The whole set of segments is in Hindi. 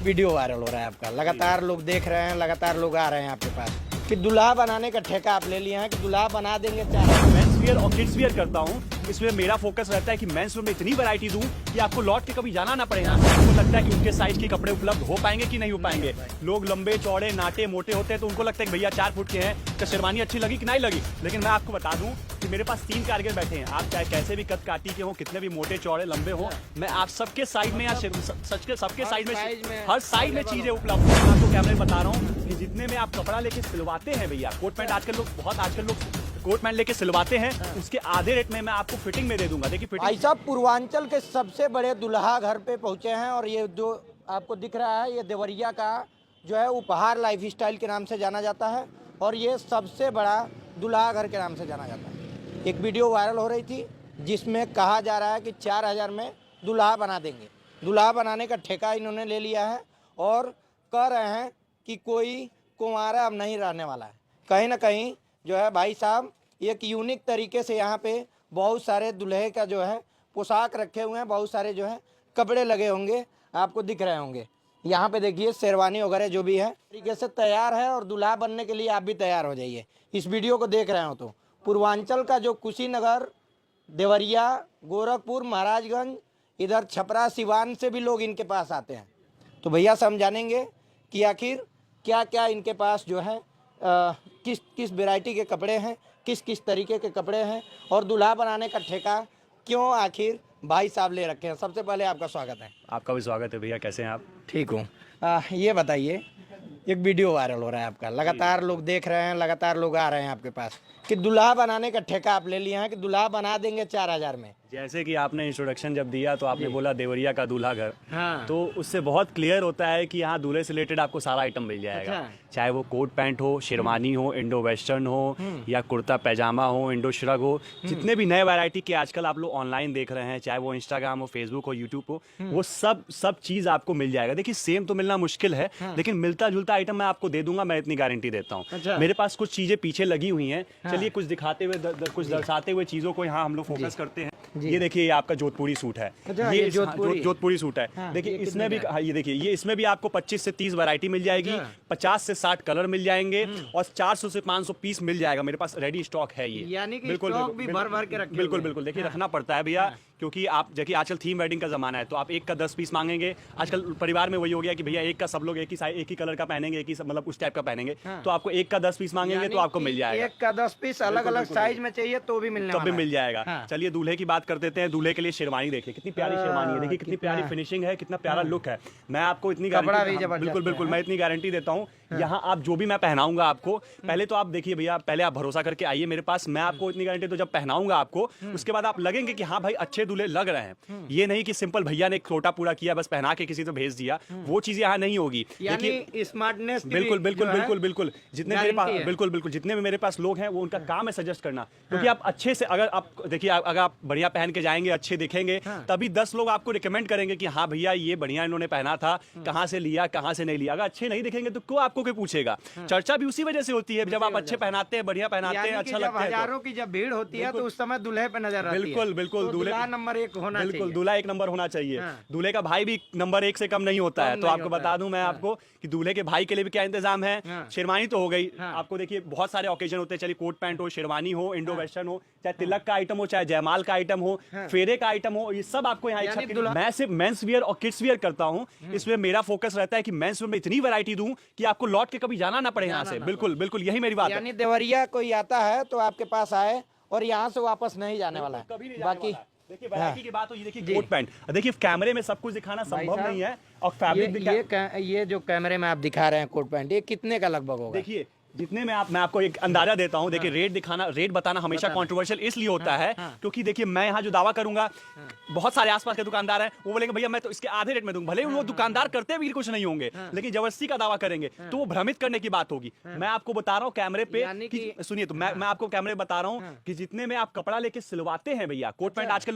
वीडियो वायरल हो रहा है आपका, लगातार लोग देख रहे हैं, लगातार लोग आ रहे हैं आपके पास कि दूल्हा बनाने का ठेका आप ले लिए हैं कि दूल्हा बना देंगे। चाहे मेंस वियर और किड्स वियर करता हूँ, इसमें मेरा फोकस रहता है कि मेंस वियर में इतनी वैरायटी दूं कि आपको लौट के कभी जाना ना पड़े। आपको लगता है कि उनके साइज के कपड़े उपलब्ध हो पाएंगे कि नहीं हो पाएंगे। लोग लंबे चौड़े नाटे मोटे होते हैं तो उनको लगता है कि भैया 4 फुट के हैं तो शेरवानी अच्छी लगी कि नहीं लगी। लेकिन मैं आपको बता दूं कि मेरे पास 3 कारीगर बैठे हैं, आप चाहे कैसे भी कद काटी के हो, कितने भी मोटे चौड़े लंबे हो, मैं आप सबके साइड में या सबके साइड में हर साइड में चीजें उपलब्ध है। मैं आपको कैमरे बता रहा हूँ कि जितने में आप कपड़ा लेके सिलवाते हैं भैया, कोट पैंट आजकल लोग कोट पैंट लेके सिलवाते हैं, उसके आधे रेट में मैं आपको फिटिंग में दे दूंगा। देखिए फिटिंग। भाई साहब पूर्वांचल के सबसे बड़े दुल्हा घर पे पहुंचे हैं और ये जो आपको दिख रहा है ये देवरिया का जो है उपहार लाइफस्टाइल के नाम से जाना जाता है और ये सबसे बड़ा दुल्हा घर के नाम से जाना जाता है। एक वीडियो वायरल हो रही थी जिसमें कहा जा रहा है कि 4000 में दुल्हा बना देंगे। दुल्हा बनाने का ठेका इन्होंने ले लिया है और कह रहे हैं कि कोई कुंवारा अब नहीं रहने वाला है। कहीं ना कहीं जो है भाई साहब एक यूनिक तरीके से यहाँ पे बहुत सारे दुल्हे का जो है पोशाक रखे हुए हैं, बहुत सारे जो है कपड़े लगे होंगे, आपको दिख रहे होंगे। यहाँ पे देखिए शेरवानी वगैरह जो भी है तरीके से तैयार है और दुल्हा बनने के लिए आप भी तैयार हो जाइए। इस वीडियो को देख रहे हो तो पूर्वांचल का जो कुशीनगर, देवरिया, गोरखपुर, महाराजगंज, इधर छपरा, सिवान से भी लोग इनके पास आते हैं। तो भैया से हम जानेंगे कि आखिर क्या क्या इनके पास जो है किस किस वैरायटी के कपड़े हैं, किस किस तरीके के कपड़े हैं और दूल्हा बनाने का ठेका क्यों आखिर भाई साहब ले रखे हैं। सबसे पहले आपका स्वागत है। आपका भी स्वागत है भैया, कैसे हैं आप? ठीक हूँ। ये बताइए, एक वीडियो वायरल हो रहा है आपका, लगातार लोग देख रहे हैं, लगातार लोग आ रहे हैं आपके पास कि दूल्हा बनाने का ठेका आप ले लिए हैं कि दूल्हा बना देंगे 4000 में। जैसे कि आपने इंट्रोडक्शन जब दिया तो आपने बोला देवरिया का दूल्हा घर, हाँ। तो उससे बहुत क्लियर होता है कि यहाँ दूल्हे से रिलेटेड आपको सारा आइटम मिल जाएगा। अच्छा। चाहे वो कोट पैंट हो, शेरवानी हो, इंडो वेस्टर्न हो या कुर्ता पैजामा हो, इंडो श्रग हो, जितने भी नए वैरायटी के आजकल आप लोग ऑनलाइन देख रहे हैं, चाहे वो इंस्टाग्राम हो, फेसबुक हो, यूट्यूब हो, वो सब चीज आपको मिल जाएगा। देखिए सेम तो मिलना मुश्किल है, लेकिन मिलता जुलता आइटम मैं आपको दे दूंगा, मैं इतनी गारंटी देता हूँ। अच्छा। मेरे पास कुछ चीजें पीछे लगी हुई हैं, चलिए कुछ दिखाते हुए कुछ दर्शाते हुए चीजों को यहाँ हम लोग फोकस करते हैं। ये देखिए, ये आपका जोधपुरी सूट है। अच्छा, ये जोधपुरी सूट है। हाँ, देखिए ये इसमें भी, हाँ, ये देखिए, ये इसमें भी आपको 25 से 30 वैरायटी मिल जाएगी, 50 से 60 कलर मिल जाएंगे और 400 से 500 पीस मिल जाएगा। मेरे पास रेडी स्टॉक है ये, यानी कि बिल्कुल स्टॉक भी भर भर के रखे बिल्कुल हुए हैं। बिल्कुल। देखिए रखना पड़ता है भैया, क्योंकि आप देखिए आजकल थीम वेडिंग का जमाना है, तो आप एक का 10 पीस मांगेंगे। आजकल परिवार में वही हो गया कि भैया एक का सब लोग एक ही कलर का पहनेंगे, एक ही मतलब उस टाइप का पहनेंगे, तो आपको एक का 10 पीस मांगेंगे तो आपको मिल जाएगा। एक का 10 पीस अलग अलग साइज में चाहिए तो भी मिलने वाला है। मिल जाएगा। हाँ। चलिए दूल्हे की बात कर देते हैं। दूल्हे के लिए शेरवानी देखिए, कितनी प्यारी शेरवानी है, देखिए कितनी प्यारी फिनिशिंग है, कितना प्यारा लुक है। मैं आपको इतनी बिल्कुल मैं इतनी गारंटी देता हूँ। यहाँ आप जो भी मैं पहनाऊंगा आपको, पहले तो आप देखिए भैया, पहले आप भरोसा करके आइए मेरे पास, मैं आपको इतनी गारंटी तो जब पहनाऊंगा आपको, उसके बाद आप लगेंगे कि हाँ भाई अच्छे दूल्हे लग रहे हैं। ये नहीं कि सिंपल भैया ने छोटा पूरा किया, बस पहना के किसी को भेज दिया, वो चीज यहाँ नहीं होगी। यानी स्मार्टनेस बिल्कुल जितने मेरे पास बिल्कुल जितने भी मेरे पास लोग हैं, वो उनका काम है सजेस्ट करना। क्योंकि आप अच्छे से अगर आप देखिए, अगर आप बढ़िया पहन के जाएंगे, अच्छे दिखेंगे, तभी 10 लोग आपको रिकमेंड करेंगे कि हाँ भैया ये बढ़िया इन्होंने पहना था, कहाँ से लिया, कहाँ से नहीं लिया। अगर अच्छे नहीं दिखेंगे तो क्यों आपको कोई पूछेगा। चर्चा भी उसी वजह से होती है, जब आप अच्छे पहनाते हैं, बढ़िया पहनाते हैं, अच्छा लगता है। हजारों की जब भीड़ होती है तो उस समय दूल्हे पे नजर आती है। बिल्कुल दूल्हा नंबर 1 होना चाहिए। बिल्कुल दूल्हा 1 नंबर होना चाहिए। दूल्हे का भाई भी नंबर 1 से कम नहीं होता है। तो आपको बता दूं मैं आपको कि दूल्हे के भाई के लिए भी क्या इंतजाम है। शेरवानी तो हो गई, आपको देखिए बहुत सारे ओकेजन होते हैं, चलिए कोट पैंट हो, शेरवानी हो, इंडो वेस्टर्न हो, चाहे तिलक का आइटम हो, चाहे जयमाल का आइटम हो, फेरे का आइटम हो, ये सब आपको यहाँ। मैं सिर्फ मेंस वियर और किड्स वियर करता हूँ, इसमें मेरा फोकस रहता है कि मेंस वियर में इतनी वैरायटी दूं कि आपको लौट के कभी जाना ना पड़े यहाँ से। बिल्कुल यही मेरी बात है। यानी देवरिया कोई आता है तो आपके पास आए और यहाँ से वापस नहीं जाने वाला है। कभी नहीं बाकी देखिए वैरायटी की बात हो, ये देखिए कोट पैंट, देखिए कैमरे में सब कुछ दिखाना संभव नहीं है और फैब्रिक ये जो कैमरे में आप दिखा रहे हैं कोट पैंट, ये कितने का लगभग होगा? देखिए जितने में मैं आपको एक अंदाजा देता हूं। देखिए रेट बताना हमेशा कंट्रोवर्शियल इसलिए होता है क्योंकि देखिए मैं यहाँ जो दावा करूंगा, बहुत सारे आसपास के दुकानदार हैं, वो बोलेंगे भैया मैं तो इसके आधे रेट में दूंगा। भले वो दुकानदार करते भी कुछ नहीं होंगे, लेकिन जबरदस्ती का दावा करेंगे तो वो भ्रमित करने की बात होगी। मैं आपको बता रहा हूँ कैमरे पे, सुनिए तो मैं आपको कैमरे बता रहा हूँ कि जितने में आप कपड़ा लेके सिलवाते हैं भैया, कोट पैंट आजकल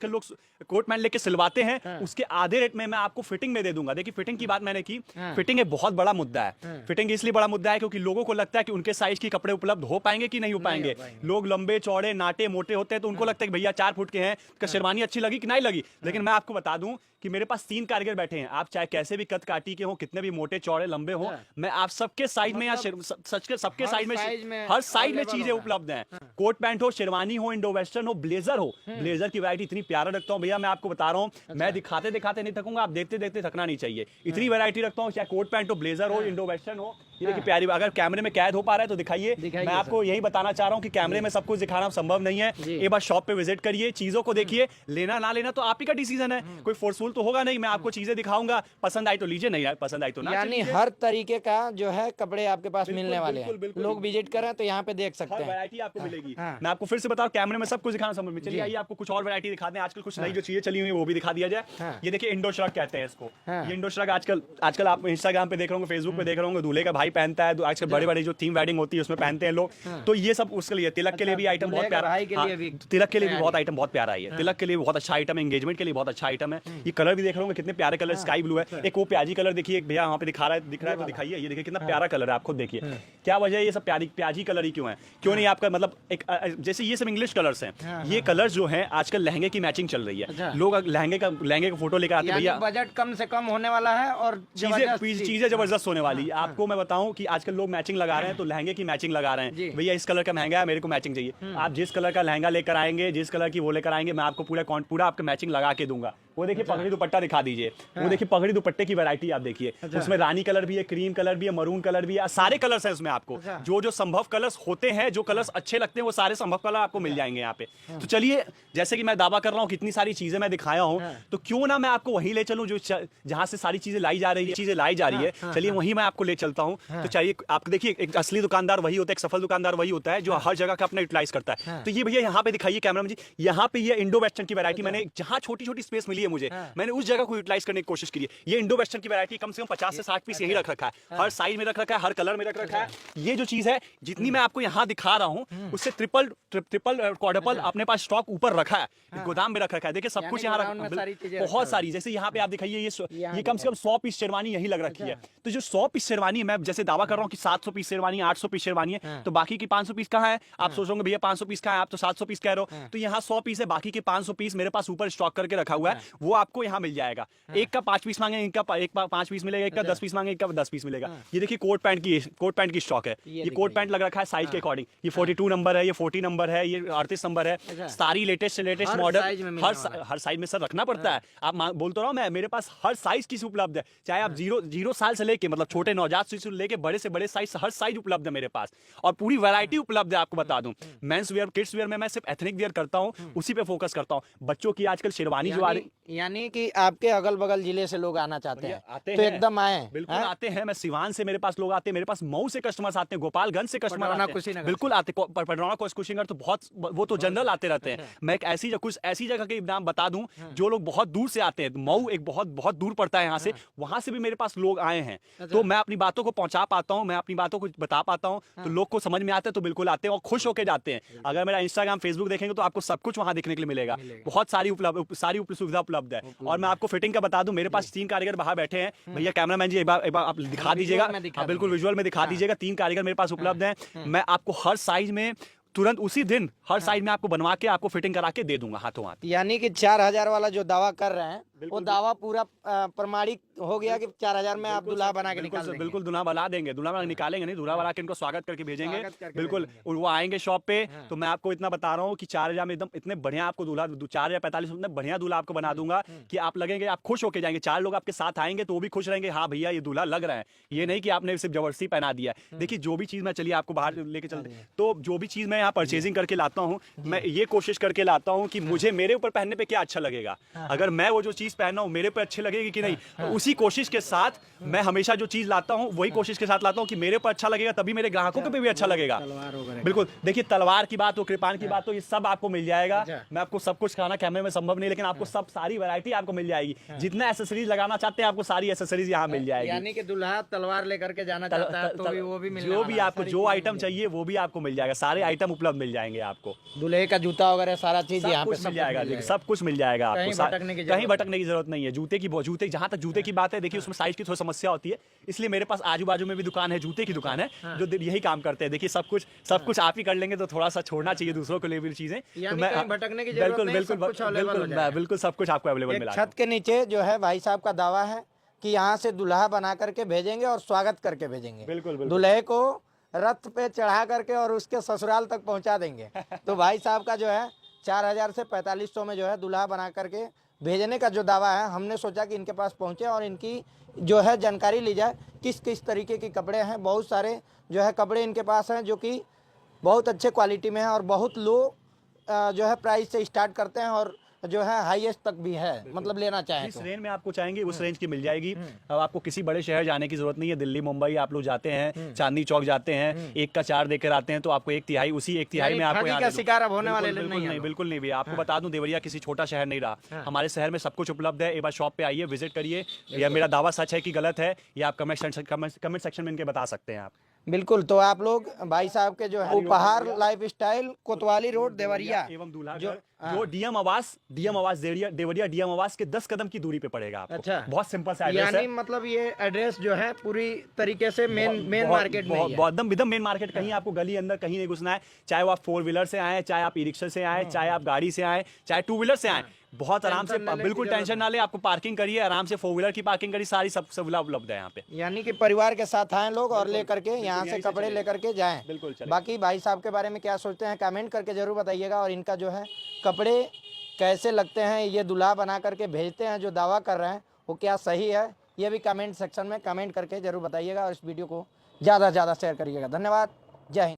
लोग कोट पैंट लेके सिलवाते हैं, उसके आधे रेट में मैं आपको फिटिंग में दे दूंगा। देखिए फिटिंग की बात मैंने की, फिटिंग एक बहुत बड़ा मुद्दा है। फिटिंग इसलिए बड़ा मुद्दा है क्योंकि लोगों को लगता है कि उनके साइज के कपड़े उपलब्ध हो पाएंगे कि नहीं हो पाएंगे। लोग लंबे चौड़े नाटे मोटे होते हैं तो उनको लगता है कि भैया 4 फुट के हैं तो शेरवानी अच्छी लगी कि नहीं लगी। लेकिन मैं आपको बता दूं कि मेरे पास 3 कारीगर बैठे हैं, आप चाहे कैसे भी कद काटी के हो, कितने भी मोटे चौड़े लंबे हो, मैं आप सबके साइज में या सबके साइज में हर साइज में चीजें उपलब्ध हैं। कोट पैंट हो, शेरवानी हो, इंडो वेस्टर्न हो, ब्लेजर हो, ब्लेजर की वैरायटी इतनी प्यारा रखता हूँ भैया, मैं आपको बता रहा हूँ मैं दिखाते दिखाते नहीं थकूंगा, आप देखते देखते थकना नहीं चाहिए। इतनी वैरायटी रखता हूँ, चाहे कोट पैंट हो, ब्लेजर हो, इंडो वेस्टर्न हो। ये देखिए प्यारी, अगर कैमरे में कैद हो पा रहा है तो दिखाइए। मैं आपको यही बताना चाह रहा हूँ कि कैमरे में सब कुछ दिखाना संभव नहीं है। एक बार शॉप पे विजिट करिए, चीजों को देखिए, लेना ना लेना तो आप ही का डिसीजन है, कोई फोर्सफुल तो होगा नहीं। मैं आपको चीजें दिखाऊंगा, पसंद आई तो लीजिए, नहीं पसंद आई तो ना। यानी हर तरीके का जो है कपड़े आपके पास मिलने वाले हैं, लोग विजिट करें तो यहाँ पे देख सकते हैं, वैरायटी आपको मिलेगी। मैं आपको फिर से बताऊं, कैमरे में सब कुछ दिखाना संभव नहीं। चलिए आइए आपको कुछ और वैरायटी दिखा दें, आजकल कुछ नई जो चीजें चली हुई वो भी दिखा दिया जाए। ये देखिए इंडो श्रग कहते हैं इसको। ये इंडो श्रग आजकल आप इंस्टाग्राम पे देख रहे होंगे, फेसबुक पे देख रहे होंगे, दूल्हे का भाई पहनता है, आजकल बड़े बड़े जो थीम वेडिंग होती है उसमें पहनते हैं लोग। तो ये सब उसके लिए, तिलक के लिए भी आइटम बहुत प्यारा, तिलक के लिए भी बहुत आइटम बहुत प्यारा है। तिलक के लिए बहुत अच्छा आइटम है, एंगेजमेंट के लिए बहुत अच्छा आइटम है। ये कलर भी देख रहे होंगे कितने प्यारे कलर, स्काई ब्लू है, एक वो प्याजी कलर देखिए भैया वहाँ पे दिख रहा है तो दिखाइए। ये देखिए कितना प्यारा कलर है, आप खुद देखिए क्या वजह है, ये सब प्याजी कलर ही क्यों है, क्यों नहीं आपका मतलब एक जैसे ये सब इंग्लिश कलर्स हैं, ये कलर जो है आजकल लहंगे की मैचिंग चल रही है। लोग लहंगे का फोटो लेकर आते हैं, भैया बजट कम से कम होने वाला है और चीजें जबरदस्त होने वाली है। आपको मैं बताऊं कि आजकल लोग मैचिंग लगा रहे हैं, तो लहंगे की मैचिंग लगा रहे हैं। भैया इस कलर का महंगा है, मेरे को मैचिंग चाहिए, आप जिस कलर का लहंगा लेकर आएंगे, जिस कलर की वो लेकर आएंगे, मैं आपको पूरा आपका मैचिंग लगा के दूंगा। वो देखिए पगड़ी दुपट्टा दिखा दीजिए, वो देखिए पगड़ी दुपट्टे की वैरायटी आप देखिए, उसमें रानी कलर भी है, क्रीम कलर भी है, मरून कलर भी है, सारे कलर्स हैं उसमें। आपको जो संभव कलर्स होते हैं, जो कलर्स अच्छे लगते हैं, वो सारे संभव कलर आपको मिल जाएंगे यहाँ पे। तो चलिए, जैसे कि मैं दावा कर रहा हूँ कितनी सारी चीजें मैं दिखाया हूँ, तो क्यों ना मैं आपको वहीं ले चलूं जो जहां से सारी चीजें लाई जा रही है, चलिए वहीं मैं आपको ले चलता हूँ। तो चलिए आप देखिए, एक असली दुकानदार वही होता है, एक सफल दुकानदार वही होता है जो हर जगह का अपना यूटिलाइज करता है। तो ये भैया यहाँ पे दिखाइए कैमरा में जी, यहाँ पे ये इंडो वेस्टर्न की वैरायटी, मैंने जहाँ छोटी छोटी स्पेस मिली है मुझे, मैंने उस जगह को यूटिलाइज करने की कोशिश की है। ये इंडो वेस्टर्न की वैरायटी कम से कम 50 से 60 पीस यही रख रखा है, हर साइज में रख रखा है, हर कलर में रख रखा है। ये जो चीज है जितनी मैं आपको यहाँ दिखा रहा हूँ, उससे ट्रिपल क्वाड्रपल अपने पास स्टॉक ऊपर रखा है, गोदाम में रख रखा है। देखिए सब कुछ यहाँ बहुत सारी, जैसे यहाँ पे आप दिखाइए, ये कम से कम 100 पीस शेरवानी यही लग रखी है। तो जो 100 पीस शेरवानी, मैं जैसे दावा कर रहा हूँ कि 700 पीस शेरवानी, 800 पीस शेरवानी है, तो बाकी की 500 पीस कहाँ है? आप सोच रहे होंगे भैया 500 पीस कहाँ है, आप तो 700 पीस कह रहे हो। तो यहाँ 100 पीस है, बाकी के 500 पीस मेरे पास ऊपर स्टॉक करके रखा हुआ है, वो आपको यहाँ मिल जाएगा। एक का 5 पीस मांगे, एक का 5 पीस मिलेगा, एक का 10 पीस मांगे, एक का 10 पीस मिलेगा। ये देखिए कोट पैंट की स्टॉक है, ये कोट पैंट लग रखा है साइज के अकॉर्डिंग। ये 42 नंबर है, ये 40 नंबर है, ये 38 नंबर है, सारी लेटेस्ट मॉडल हर साइज में सर रखना पड़ता है। आप बोल तो रहा हूँ मैं, मेरे पास हर साइज की उपलब्ध है, चाहे आप 0 साल से लेके मतलब छोटे नवजात शिशु लेके बड़े से बड़े साइज, हर साइज उपलब्ध है मेरे पास, और पूरी वैरायटी उपलब्ध है। आपको बता दूं, मेंस वेयर, किड्स वेयर में मैं सिर्फ एथनिक वेयर करता हूं, उसी पे फोकस करता हूं। बच्चों की आजकल शेरवानी जो आ रही, यानी कि आपके अगल बगल जिले से लोग आना चाहते हैं, तो एकदम आए, बिल्कुल आते हैं। मैं सिवान से मेरे पास लोग आते हैं, मेरे पास मऊ से कस्टमर्स आते हैं, गोपालगंज से कस्टमर आते हैं, बिल्कुल आते हैं। पटरौना कुशीनगर तो बहुत, वो तो जनरल आते रहते हैं। मैं एक कुछ ऐसी जगह के नाम बता दूं जो लोग बहुत दूर से आते हैं। मऊ एक बहुत दूर पड़ता है यहाँ से, वहां से भी मेरे पास लोग आए हैं। तो मैं अपनी बातों को पहुंचा पाता हूँ, मैं अपनी बातों को बता पाता हूँ, तो लोग को समझ में आता है, तो बिल्कुल आते हैं और खुश होकर जाते हैं। अगर मेरा इंस्टाग्राम, फेसबुक देखेंगे तो आपको सब कुछ वहां देखने के लिए मिलेगा, बहुत सारी सुविधा उपलब्ध है। और मैं आपको फिटिंग का बता दूं, मेरे पास 3 कारीगर बाहर बैठे हैं। भैया कैमरामैन जी एक बार आप दिखा दीजिएगा, बिल्कुल विजुअल में दिखा दीजिएगा। 3 कारीगर मेरे पास उपलब्ध हैं। मैं आपको हर साइज में तुरंत उसी दिन हर साइज में आपको बनवा के आपको फिटिंग करा के दे दूंगा हाथों हाथ। यानी कि 4000 वाला जो दावा कर रहे हैं, वो दावा पूरा प्रमाणिक हो गया कि 4000 में आप दूल्हा बना के निकाल देंगे। बिल्कुल दूल्हा बना देंगे, दूल्हा बना निकालेंगे नहीं, दूल्हा बना के इनको स्वागत करके भेजेंगे। बिल्कुल वो आएंगे शॉप पे, तो मैं आपको इतना बता रहा हूँ कि 4000 में एकदम इतने बढ़िया आपको दूल्हा, 4045 में बढ़िया दूल्हा आपको बना दूंगा कि आप लगेंगे, आप खुश होके जाएंगे। 4 लोग आपके साथ आएंगे तो वो भी खुश रहेंगे, हाँ भैया ये दूल्हा लग रहा है, ये नहीं कि आपने सिर्फ जबरदस्ती पहना दिया। देखिए जो भी चीज मैं, चलिए आपको बाहर लेके चलते, तो जो भी चीज मैं यहाँ परचेजिंग करके लाता हूँ, मैं ये कोशिश करके लाता हूँ कि मुझे मेरे ऊपर पहनने पे क्या अच्छा लगेगा। अगर मैं वो जो चीज पहना हूँ मेरे पे अच्छी लगेगी कि नहीं, तो उसी कोशिश के साथ मैं हमेशा जो चीज लाता हूँ वही कोशिश के साथ लाता हूँ कि मेरे पर अच्छा लगेगा, तभी मेरे ग्राहकों को भी अच्छा लगेगा। बिल्कुल देखिए, तलवार की बात हो, कृपान की बात हो, ये सब आपको मिल जाएगा। मैं आपको सब कुछ खाना कैमरे में संभव नहीं, लेकिन आपको सब सारी वैरायटी आपको मिल जाएगी। जितना एसेसरीज लगाना चाहते हैं आपको सारी एसेसरीज यहाँ मिल जाएगी। यानी कि दूल्हा तलवार लेकर के जाना चाहता है तो भी वो भी मिलेगा, जो भी आपको जो आइटम चाहिए वो भी आपको मिल जाएगा, सारे आइटम उपलब्ध मिल जाएंगे आपको। दूल्हे का जूता वगैरह सारा चीज यहाँ पे मिल जाएगा, सब कुछ मिल जाएगा आपको, कहीं भटकने की जरूरत नहीं है। जूते जहां तक जूते की बात है, देखिए उसमें साइज की थोड़ी समस्या होती है, इसलिए मेरे पास आजू बाजू में भी दुकान है, जूते की दुकान है, जो यही काम करते हैं। देखिए सब कुछ आप ही कर लेंगे तो थोड़ा सा छोड़ना चाहिए दूसरों को लिए भी चीजें। तो मैं भटकने की जरूरत नहीं, सब कुछ available हो जाएगा। बिल्कुल सब कुछ आपको अवेलेबल एक मिला। छत के नीचे जो है भाई साहब का दावा है कि यहाँ से दूल्हा बना करके भेजेंगे और स्वागत करके भेजेंगे। बिल्कुल दूल्हे को रथ पे चढ़ा करके और उसके ससुराल तक पहुंचा देंगे। तो भाई साहब का जो है 4000 से 4500 में जो है दूल्हा बना करके भेजने का जो दावा है, हमने सोचा कि इनके पास पहुंचे और इनकी जो है जानकारी ली जाए किस किस तरीके के कपड़े हैं। बहुत सारे जो है कपड़े इनके पास हैं जो कि बहुत अच्छे क्वालिटी में है और बहुत लो जो है प्राइस से स्टार्ट करते हैं और जो है हाईएस्ट तक भी है, मतलब लेना चाहें जिस तो। रेंज में आपको चाहेंगे उस रेंज की मिल जाएगी। अब आपको किसी बड़े शहर जाने की जरूरत नहीं है। दिल्ली मुंबई आप लोग जाते हैं, चांदनी चौक जाते हैं, 1 का 4 देकर आते हैं तो आपको 1/3 उसी 1/3 में आपको ठगी का शिकार अब होने वाले बिल्कुल नहीं, बिल्कुल नहीं भैया। आपको बता दूं देवरिया किसी छोटा शहर नहीं रहा। हमारे शहर में सब कुछ उपलब्ध है। एक बार शॉप पे आइए, विजिट करिए। यह मेरा दावा सच है कि गलत है, ये आप कमेंट सेक्शन में इनके बता सकते हैं आप। बिल्कुल। तो आप लोग भाई साहब के जो है उपहार लाइफस्टाइल, कोतवाली रोड, देवरिया एवं दूल्हा जो जो डीएम आवास देवरिया डीएम आवास के 10 कदम की दूरी पे पड़ेगा आपको। अच्छा। बहुत सिंपल सा एड्रेस यानी है। मतलब ये एड्रेस जो है पूरी तरीके से मेन मार्केट में ही है। एकदम मेन मार्केट, कहीं आपको गली अंदर कहीं नहीं घुसना है। चाहे वो आप 4 व्हीलर से आए, चाहे आप ई रिक्शा से आए, चाहे आप गाड़ी से आए, चाहे 2 व्हीलर से आए, बहुत आराम से, बिल्कुल टेंशन ना ले। आपको पार्किंग करिए आराम से, 4 व्हीलर की पार्किंग करिए, सारी सब सुविधा उपलब्ध है यहाँ पे। यानी कि परिवार के साथ आए लोग और लेकर के यहाँ से कपड़े लेकर के जाएं। बिल्कुल चलेगा। बाकी भाई साहब के बारे में क्या सोचते हैं कमेंट करके जरूर बताइएगा। और इनका जो है कपड़े कैसे लगते हैं, ये दूल्हा बना करके भेजते हैं जो दावा कर रहे हैं वो क्या सही है, ये भी कमेंट सेक्शन में कमेंट करके जरूर बताइएगा। और इस वीडियो को ज़्यादा से ज़्यादा शेयर करिएगा। धन्यवाद। जय हिंद।